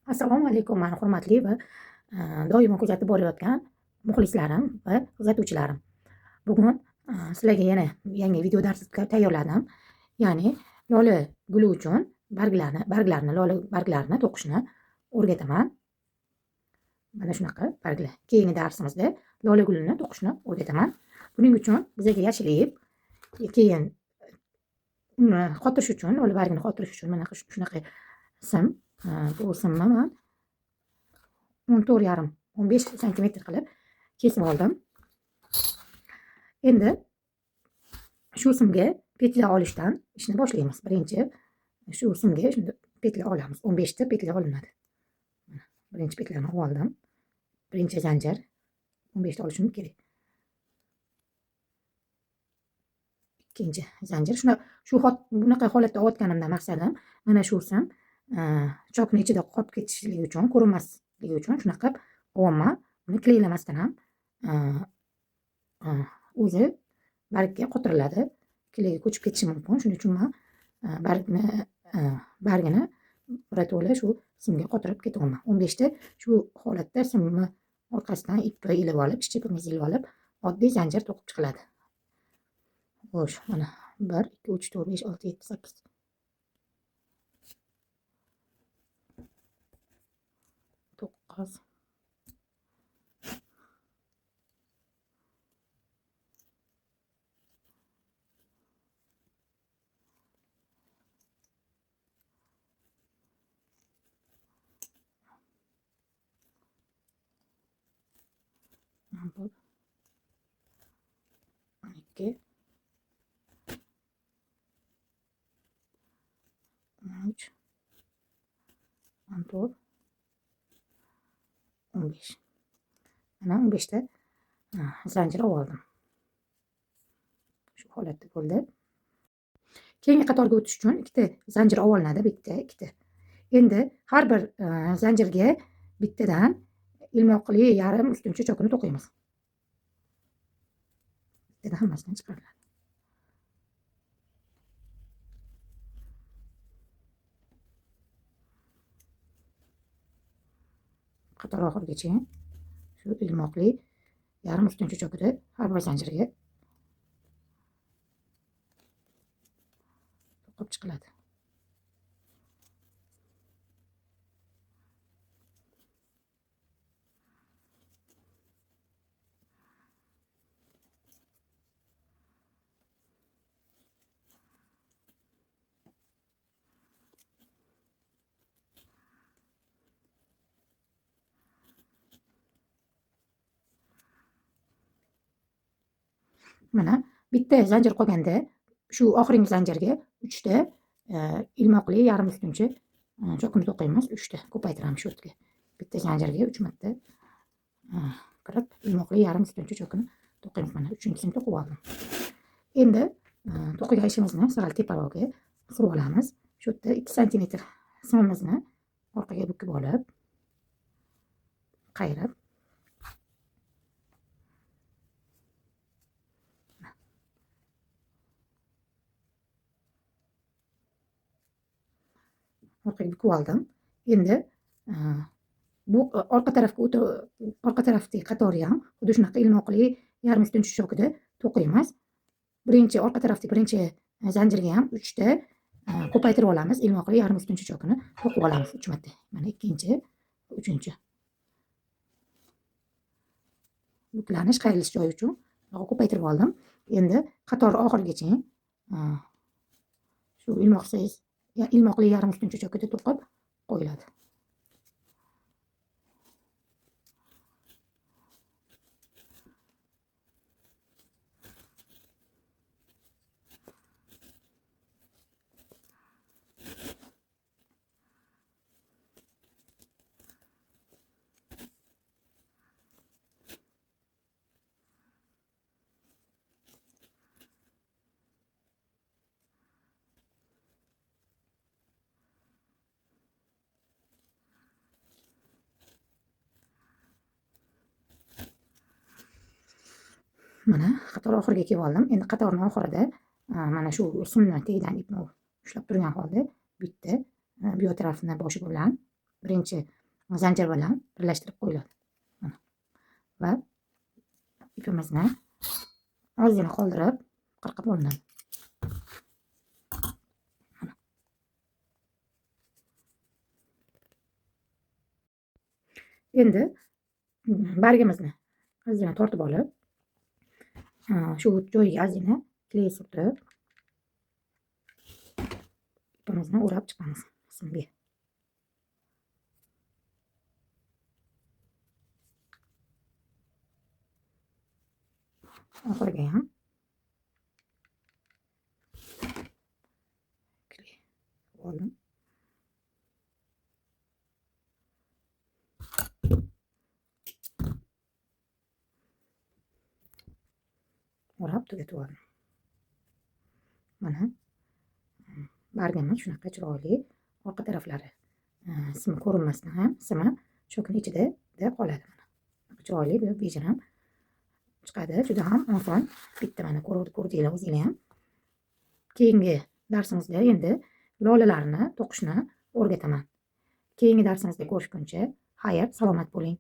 Assalomu alaykum, mani hurmatli va doimo kuzatib borayotgan muxlislarim va kuzatuvchilarim. Bugun sizlarga yana yangi video dars tayyorladim. Ya'ni lola guli uchun lola barglarini to'qishni o'rgataman. Mana shunaqa barglar. Keyingi darsimizda lola gulini to'qishni o'rgataman. Buning uchun bizga yashil ip, keyin uni qotirish uchun, lola bargini qotirish uchun mana shunaqa sim, bu simni men 14,5 santimetr qilib kesib oldim. Endi shu simga petla olishdan ishni boshlaymiz. Birinchi shu simga shunda petla olamiz. 15 ta petla olinadi. Birinchi petlani oldim. Birinchi zanjir 15 ta olishim kerak. Ikkinchi zanjir. Bunaqa holatda olayotganimdan maqsadim mana shu sim chokni ichida qotib ketishligi uchun, ko'rinmasligi uchun shunaqa olyapman. Buni kleylamasdan ham o'zi bargga qotiriladi. Kleyga ko'chib ketishi mumkin. Shuning uchun men bargini birato'la shu simga qotirib ketyapman. 15 ta shu holatda simni orqasidan ipni ilib olib, ishchapimizni ilib olib, oddiy zanjir to'qib chiqiladi. Xo'sh, mana 1 2 3 4 5 6 7 8 9 12 13 14 15. Mana 15 ta zanjir oldim. Shu holatda bo'ldi. Keyingi qatorga o'tish uchun ikkita zanjir olinadi, bitta, ikkita. Endi har bir zanjirga bittadan ilmoqli yarim ustuncha chokini to'qiymiz. Bittadan hammasidan chiqariladi. Qator oxirigacha shu ilmoqli yarim ustuncha chokida har bir zanjirga to'qib chiqiladi. Mana bitta zanjir qolganda shu oxirgi zanjirga 3 ta ilmoqli yarim ustuncha chokini to'qiymiz. 3 ta ko'paytiramiz shu yerga. Bitta zanjirga 3 marta kirib ilmoqli yarim ustuncha chokini to'qiymiz. Mana 3-sini to'qib oldim. Endi to'qigan ishimizni sal teparoqga surib olamiz. Shu yerda 2 santimetr simimizni orqaga bukib olib, qayirib orqaga bukib oldim. Endi bu orqa tarafdagi qatorni ham xuddi shunaqa ilmoqli yarim ustuncha chokida to'qiymiz. Orqa tarafdagi birinchi zanjirga ham 3 ta ko'paytirib olamiz. Ilmoqli yarim ustuncha chokini to'qib olamiz 3 marta. Mana ikkinchi, uchinchi. Buklanish, qayrilish joyi uchun ko'paytirib oldim. Endi qator oxirigacha shu ilmoqli yarim ustuncha chokida to'qib qo'yiladi. Mana qator oxiriga kelib oldim. Endi qatorning oxirida mana shu simni tagidan ipni ushlab turgan holda bitta bu tarafini boshi bilan birinchi zanjir bilan birlashtirib qo'yiladi. Mana. Va ipimizni ozgina qoldirib qirqib olinadi. Endi bargimizni ozgina tortib olib, shu joyiga ozgina kley surtib, ipimizni o'rab chiqamiz qismiga. Oxiriga ham kley oldim. O'rab tugatib oldim. Mana bargimiz shunaqa chiroyli, orqa taraflari simi ko'rinmasdan ham simi shokni ichida qoladi. Mana chiroyli bir bejirim ham chiqadi. Juda ham oson. Bitta mana ko'rdinglar o'zinglar ham. Keyingi darsimizda endi lolalarni to'qishni o'rgataman. Keyingi darsimizda ko'rishguncha xayr, salomat bo'ling.